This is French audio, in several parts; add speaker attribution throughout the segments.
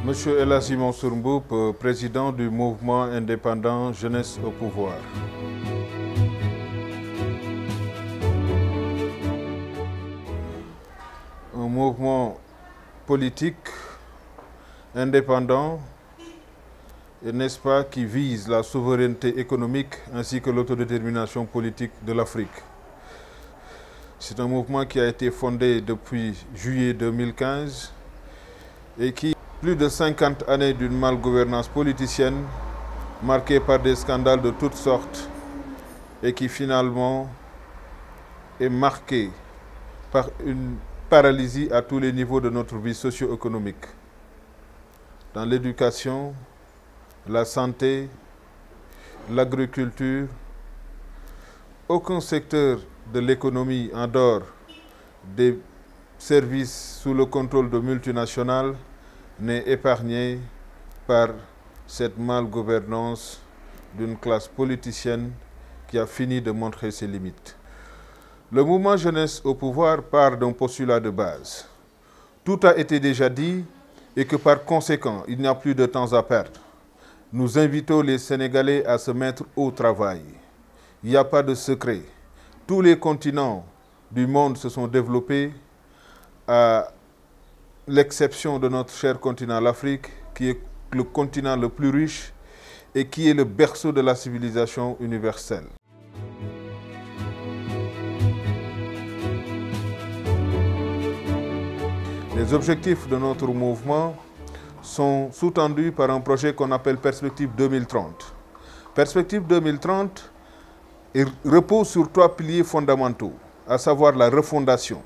Speaker 1: Monsieur El Hadji Mansour Mboup, président du mouvement indépendant Jeunesse au pouvoir. Un mouvement politique indépendant, et n'est-ce pas, qui vise la souveraineté économique ainsi que l'autodétermination politique de l'Afrique. C'est un mouvement qui a été fondé depuis juillet 2015 et qui, plus de 50 années d'une malgouvernance politicienne marquée par des scandales de toutes sortes et qui finalement est marquée par une paralysie à tous les niveaux de notre vie socio-économique. Dans l'éducation, la santé, l'agriculture, aucun secteur de l'économie en dehors des services sous le contrôle de multinationales n'est épargné par cette malgouvernance d'une classe politicienne qui a fini de montrer ses limites. Le mouvement Jeunesse au pouvoir part d'un postulat de base. Tout a été déjà dit et que par conséquent, il n'y a plus de temps à perdre. Nous invitons les Sénégalais à se mettre au travail. Il n'y a pas de secret. Tous les continents du monde se sont développés, à l'exception de notre cher continent, l'Afrique, qui est le continent le plus riche et qui est le berceau de la civilisation universelle. Les objectifs de notre mouvement sont sous-tendus par un projet qu'on appelle Perspective 2030. Perspective 2030 repose sur 3 piliers fondamentaux, à savoir la refondation.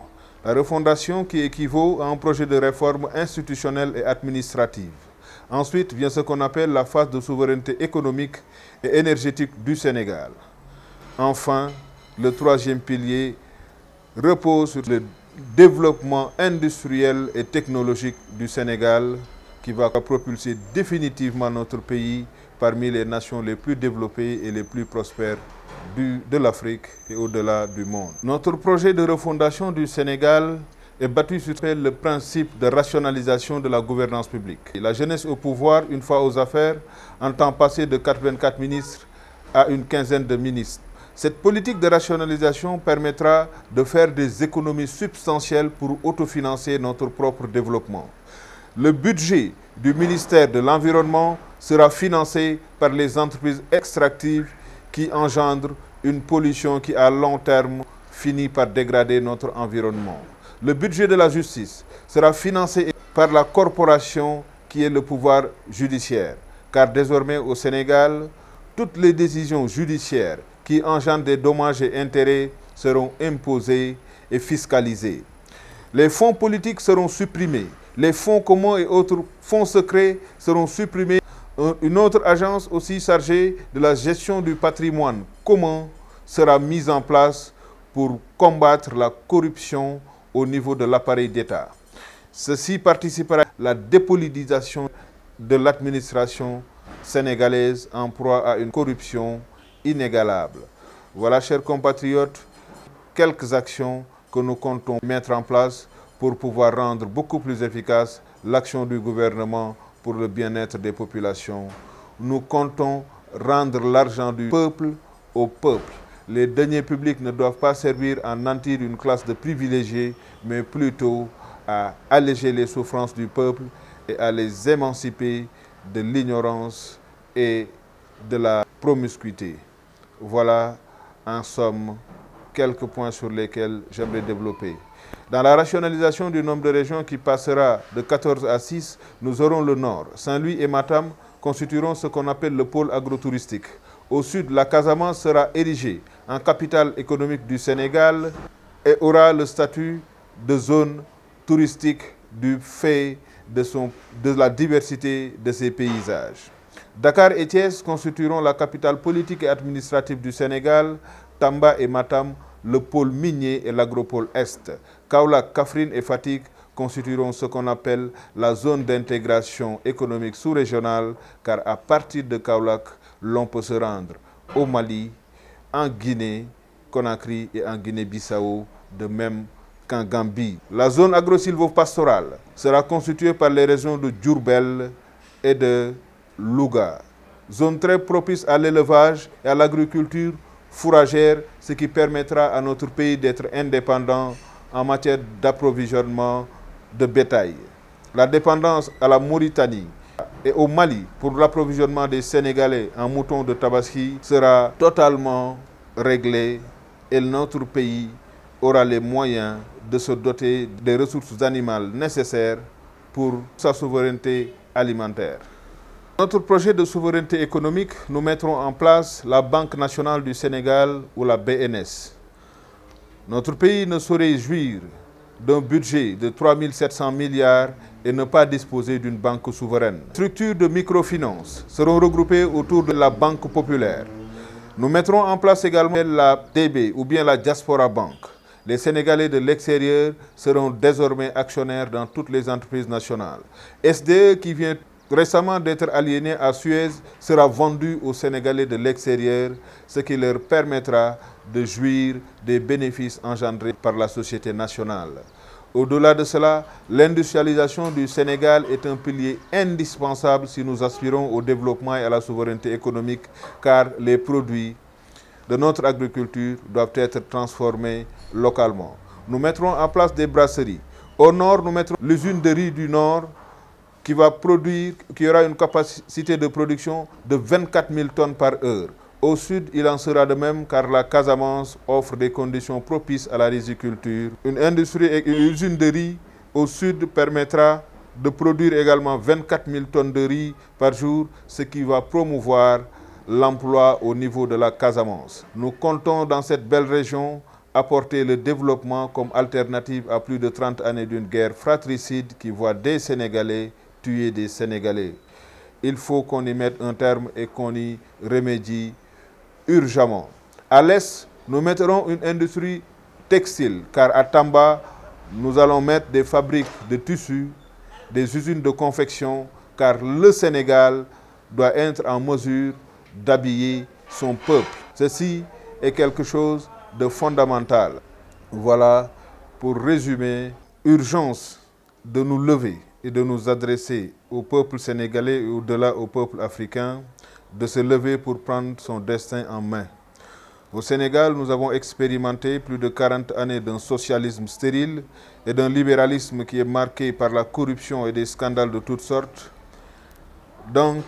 Speaker 1: La refondation qui équivaut à un projet de réforme institutionnelle et administrative. Ensuite vient ce qu'on appelle la phase de souveraineté économique et énergétique du Sénégal. Enfin, le 3e pilier repose sur le développement industriel et technologique du Sénégal qui va propulser définitivement notre pays parmi les nations les plus développées et les plus prospères de l'Afrique et au-delà du monde. Notre projet de refondation du Sénégal est bâti sur le principe de rationalisation de la gouvernance publique. La jeunesse au pouvoir, une fois aux affaires, entend passer de 84 ministres à une quinzaine de ministres. Cette politique de rationalisation permettra de faire des économies substantielles pour autofinancer notre propre développement. Le budget du ministère de l'Environnement sera financé par les entreprises extractives qui engendrent une pollution qui, à long terme, finit par dégrader notre environnement. Le budget de la justice sera financé par la corporation qui est le pouvoir judiciaire, car désormais au Sénégal, toutes les décisions judiciaires qui engendrent des dommages et intérêts seront imposées et fiscalisées. Les fonds politiques seront supprimés, les fonds communs et autres fonds secrets seront supprimés. Une autre agence aussi chargée de la gestion du patrimoine commun sera mise en place pour combattre la corruption au niveau de l'appareil d'État. Ceci participera à la dépolitisation de l'administration sénégalaise en proie à une corruption inégalable. Voilà, chers compatriotes, quelques actions que nous comptons mettre en place pour pouvoir rendre beaucoup plus efficace l'action du gouvernement pour le bien-être des populations. Nous comptons rendre l'argent du peuple au peuple. Les deniers publics ne doivent pas servir à nantir une classe de privilégiés, mais plutôt à alléger les souffrances du peuple et à les émanciper de l'ignorance et de la promiscuité. Voilà, en somme, quelques points sur lesquels j'aimerais développer. Dans la rationalisation du nombre de régions qui passera de 14 à 6, nous aurons le nord. Saint-Louis et Matam constitueront ce qu'on appelle le pôle agrotouristique. Au sud, la Casamance sera érigée en capitale économique du Sénégal et aura le statut de zone touristique du fait de la diversité de ses paysages. Dakar et Thiès constitueront la capitale politique et administrative du Sénégal, Tamba et Matam le pôle minier et l'agropôle Est. Kaolack, Kaffrine et Fatick constitueront ce qu'on appelle la zone d'intégration économique sous-régionale, car à partir de Kaolack, l'on peut se rendre au Mali, en Guinée, Conakry et en Guinée-Bissau, de même jusqu'en Gambie. La zone agro-silvopastorale sera constituée par les régions de Diourbel et de Louga. Zone très propice à l'élevage et à l'agriculture fourragère, ce qui permettra à notre pays d'être indépendant en matière d'approvisionnement de bétail. La dépendance à la Mauritanie et au Mali pour l'approvisionnement des Sénégalais en moutons de Tabaski sera totalement réglée et notre pays aura les moyens de se doter des ressources animales nécessaires pour sa souveraineté alimentaire. Notre projet de souveraineté économique, nous mettrons en place la Banque nationale du Sénégal ou la BNS. Notre pays ne saurait jouir d'un budget de 3 700 milliards et ne pas disposer d'une banque souveraine. Les structures de microfinance seront regroupées autour de la Banque populaire. Nous mettrons en place également la DB ou bien la Diaspora Bank. Les Sénégalais de l'extérieur seront désormais actionnaires dans toutes les entreprises nationales. SDE, qui vient récemment d'être aliéné à Suez, sera vendu aux Sénégalais de l'extérieur, ce qui leur permettra de jouir des bénéfices engendrés par la société nationale. Au-delà de cela, l'industrialisation du Sénégal est un pilier indispensable si nous aspirons au développement et à la souveraineté économique, car les produits de notre agriculture doivent être transformés localement. Nous mettrons en place des brasseries. Au nord, nous mettrons l'usine de riz du Nord qui aura une capacité de production de 24 000 tonnes par heure. Au sud, il en sera de même car la Casamance offre des conditions propices à la riziculture. Une industrie et une usine de riz au sud permettra de produire également 24 000 tonnes de riz par jour, ce qui va promouvoir l'emploi au niveau de la Casamance. Nous comptons dans cette belle région apporter le développement comme alternative à plus de 30 années d'une guerre fratricide qui voit des Sénégalais tuer des Sénégalais. Il faut qu'on y mette un terme et qu'on y remédie urgemment. À l'est, nous mettrons une industrie textile, car à Tamba, nous allons mettre des fabriques de tissus, des usines de confection, car le Sénégal doit être en mesure d'habiller son peuple. Ceci est quelque chose de fondamental. Voilà, pour résumer, urgence de nous lever et de nous adresser au peuple sénégalais et au-delà au peuple africain, de se lever pour prendre son destin en main. Au Sénégal, nous avons expérimenté plus de 40 années d'un socialisme stérile et d'un libéralisme qui est marqué par la corruption et des scandales de toutes sortes. Donc,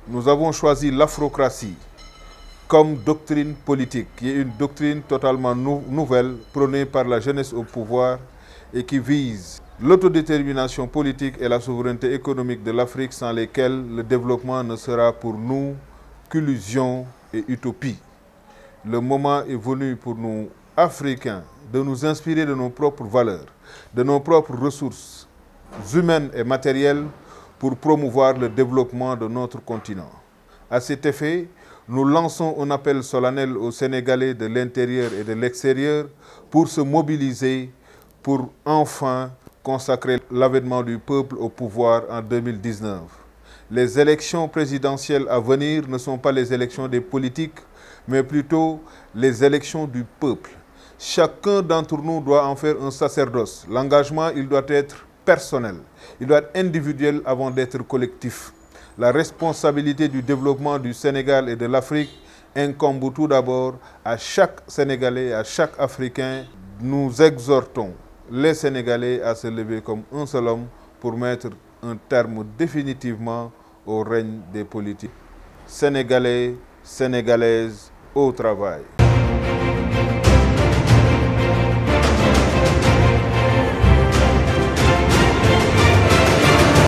Speaker 1: nous avons choisi l'afrocratie comme doctrine politique, qui est une doctrine totalement nouvelle, prônée par la jeunesse au pouvoir et qui vise l'autodétermination politique et la souveraineté économique de l'Afrique, sans lesquelles le développement ne sera pour nous qu'illusion et utopie. Le moment est venu pour nous, Africains, de nous inspirer de nos propres valeurs, de nos propres ressources humaines et matérielles pour promouvoir le développement de notre continent. À cet effet, nous lançons un appel solennel aux Sénégalais de l'intérieur et de l'extérieur pour se mobiliser pour enfin consacrer l'avènement du peuple au pouvoir en 2019. Les élections présidentielles à venir ne sont pas les élections des politiques, mais plutôt les élections du peuple. Chacun d'entre nous doit en faire un sacerdoce. L'engagement, il doit être personnel, il doit être individuel avant d'être collectif. La responsabilité du développement du Sénégal et de l'Afrique incombe tout d'abord à chaque Sénégalais, à chaque Africain. Nous exhortons les Sénégalais à se lever comme un seul homme pour mettre un terme définitivement au règne des politiques. Sénégalais, Sénégalaises, au travail.